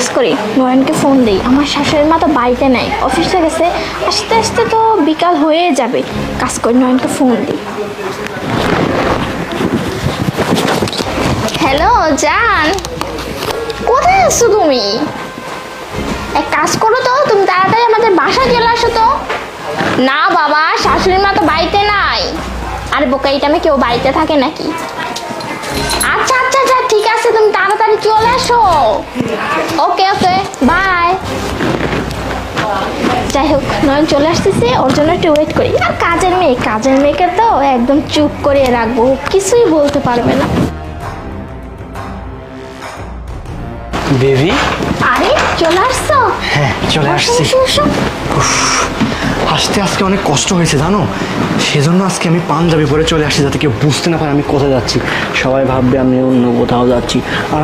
কাজ করি, নয়নকে ফোন দিই। আমার শাশুড়ির মা তো বাড়িতে নাই, অফিসে গেছে, আস্তে আস্তে তো বিকাল হয়ে যাবে। কাজ করি, নয়নকে ফোন দিই। হ্যালো জান, কোথায় আছো তুমি? এক কাজ করো তো, তুমি তাড়াতাড়ি আমাদের বাসায় চলে আসো তো। না বাবা, শাশুড়ির মা তো বাড়িতে নাই। আরে বোকা, এই টাইমে কেউ বাড়িতে থাকে নাকি? আচ্ছা আচ্ছা আচ্ছা, ঠিক আছে, তুমি তাড়াতাড়ি চলে আসো। ওকে ওকে, বাই। যাই হোক, নয়ন চলে আসতেছে, ওর জন্য একটু ওয়েট করি। আর কাজের মেয়েকে তো একদম চুপ করে রাখবো, কিছুই বলতে পারবে না। বেবি, আরে চলে আসছো? হ্যাঁ চলে আসছি। আসতে আজকে অনেক কষ্ট হয়েছে জানো, সেজন্য আজকে আমি পাঞ্জাবি পরে চলে আসছি, যাতে কেউ বুঝতে না পারে আমি কোথায় যাচ্ছি। সবাই ভাববে আমি অন্য কোথাও যাচ্ছি। আর